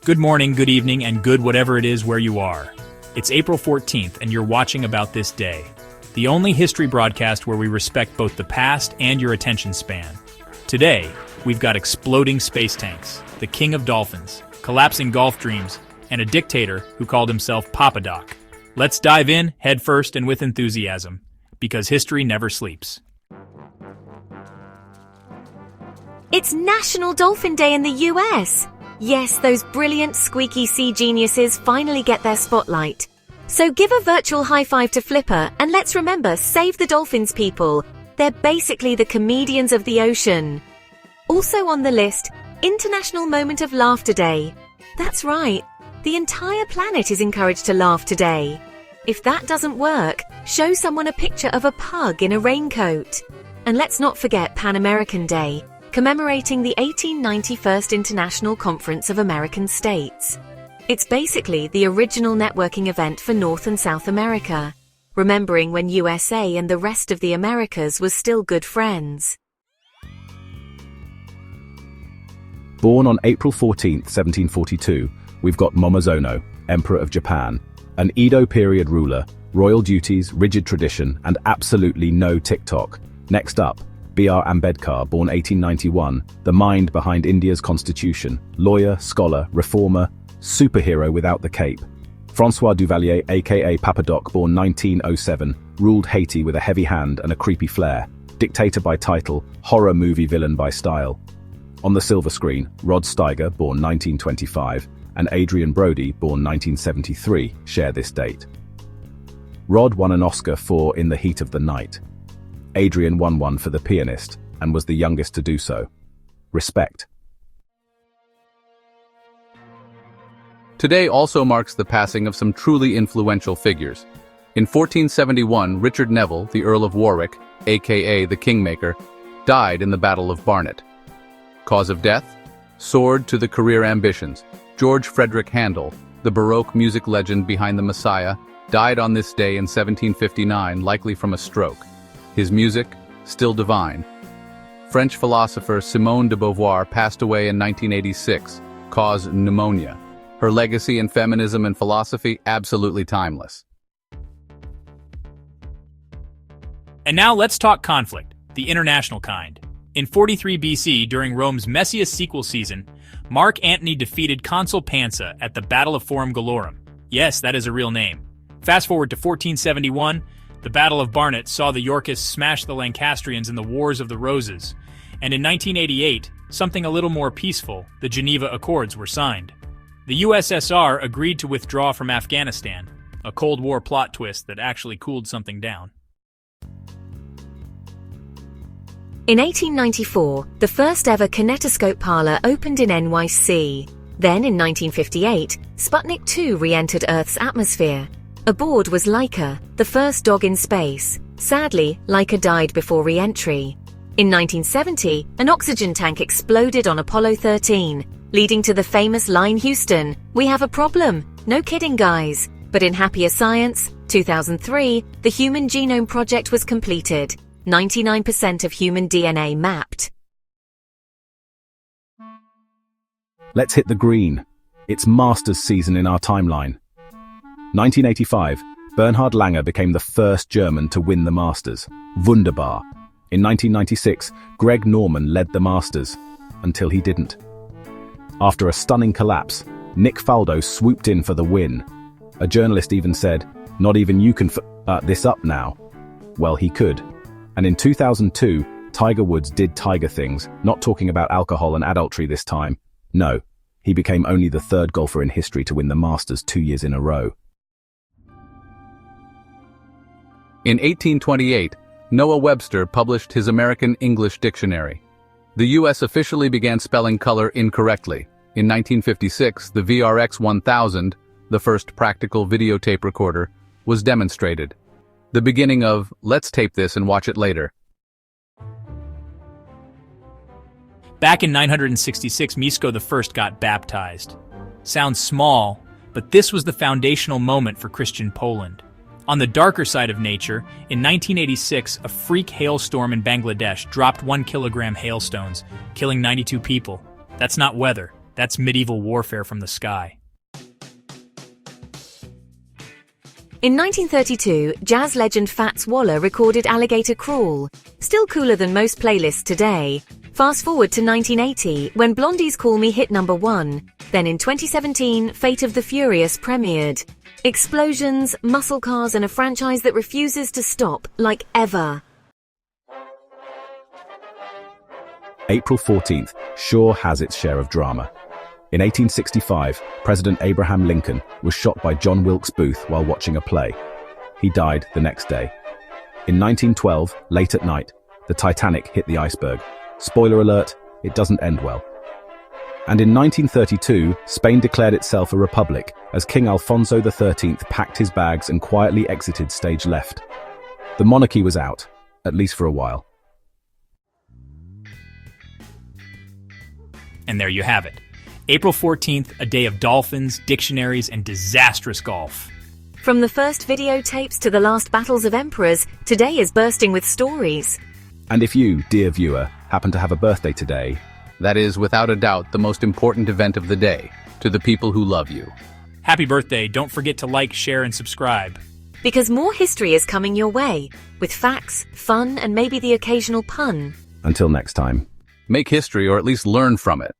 Good morning, good evening, and good whatever it is where you are. It's April 14th, and you're watching About This Day, the only history broadcast where we respect both the past and your attention span. Today, we've got exploding space tanks, the king of dolphins, collapsing golf dreams, and a dictator who called himself Papa Doc. Let's dive in, head first and with enthusiasm, because history never sleeps. It's National Dolphin Day in the US. Yes, those brilliant squeaky sea geniuses finally get their spotlight. So give a virtual high five to Flipper and let's remember, save the dolphins, people. They're basically the comedians of the ocean. Also on the list, International Moment of Laughter Day. That's right, the entire planet is encouraged to laugh today. If that doesn't work, show someone a picture of a pug in a raincoat. And let's not forget Pan American Day, commemorating the 1891 International Conference of American States. It's basically the original networking event for North and South America, remembering when USA and the rest of the Americas was still good friends. Born on April 14, 1742, we've got Momozono, Emperor of Japan, an Edo period ruler, royal duties, rigid tradition, and absolutely no TikTok. Next up, B.R. Ambedkar, born 1891, the mind behind India's constitution, lawyer, scholar, reformer, superhero without the cape. François Duvalier, aka Papa Doc, born 1907, ruled Haiti with a heavy hand and a creepy flair, dictator by title, horror movie villain by style. On the silver screen, Rod Steiger, born 1925, and Adrian Brody, born 1973, share this date. Rod won an Oscar for In the Heat of the Night. Adrian won one for The Pianist, and was the youngest to do so. Respect. Today also marks the passing of some truly influential figures. In 1471, Richard Neville, the Earl of Warwick, aka the Kingmaker, died in the Battle of Barnet. Cause of death? Sword to the career ambitions. George Frederick Handel, the Baroque music legend behind the Messiah, died on this day in 1759, likely from a stroke. His music, still divine. French philosopher Simone de Beauvoir passed away in 1986, cause pneumonia. Her legacy in feminism and philosophy, absolutely timeless. And now let's talk conflict, the international kind. In 43 BC, during Rome's messiest sequel season, Mark Antony defeated Consul Pansa at the Battle of Forum Gallorum. Yes, that is a real name. Fast forward to 1471, the Battle of Barnet saw the Yorkists smash the Lancastrians in the Wars of the Roses, and in 1988, something a little more peaceful, the Geneva Accords were signed. The USSR agreed to withdraw from Afghanistan, a Cold War plot twist that actually cooled something down. In 1894, the first ever kinetoscope parlor opened in NYC. Then in 1958, Sputnik 2 re-entered Earth's atmosphere. Aboard was Laika, the first dog in space. Sadly, Laika died before re-entry. In 1970, an oxygen tank exploded on Apollo 13, leading to the famous line, "Houston, we have a problem." No kidding, guys. But in happier science, 2003, the Human Genome Project was completed. 99% of human DNA mapped. Let's hit the green. It's Masters season in our timeline. 1985, Bernhard Langer became the first German to win the Masters. Wunderbar. In 1996, Greg Norman led the Masters, until he didn't. After a stunning collapse, Nick Faldo swooped in for the win. A journalist even said, "Not even you can this up now." Well, he could. And in 2002, Tiger Woods did Tiger things, not talking about alcohol and adultery this time. No, he became only the third golfer in history to win the Masters 2 years in a row. In 1828, Noah Webster published his American English Dictionary. The U.S. officially began spelling color incorrectly. In 1956, the VRX 1000, the first practical videotape recorder, was demonstrated. The beginning of, let's tape this and watch it later. Back in 966, Mieszko I got baptized. Sounds small, but this was the foundational moment for Christian Poland. On the darker side of nature, in 1986, a freak hailstorm in Bangladesh dropped 1 kilogram hailstones, killing 92 people. That's not weather, That's medieval warfare from the sky. In 1932, jazz legend Fats Waller recorded Alligator Crawl, still cooler than most playlists today. Fast forward to 1980, when Blondie's Call Me hit number 1. Then in 2017, Fate of the Furious premiered. Explosions, muscle cars, and a franchise that refuses to stop, like ever. April 14th sure has its share of drama. In 1865, President Abraham Lincoln was shot by John Wilkes Booth while watching a play. He died the next day. In 1912, late at night, the Titanic hit the iceberg. Spoiler alert, it doesn't end well. And in 1932, Spain declared itself a republic as King Alfonso XIII packed his bags and quietly exited stage left. The monarchy was out, at least for a while. And there you have it. April 14th, a day of dolphins, dictionaries, and disastrous golf. From the first videotapes to the last battles of emperors, today is bursting with stories. And if you, dear viewer, happen to have a birthday today, That is, without a doubt, the most important event of the day, to the people who love you. Happy birthday. Don't forget to like, share, and subscribe. Because more history is coming your way, with facts, fun, and maybe the occasional pun. until next time. Make history or at least learn from it.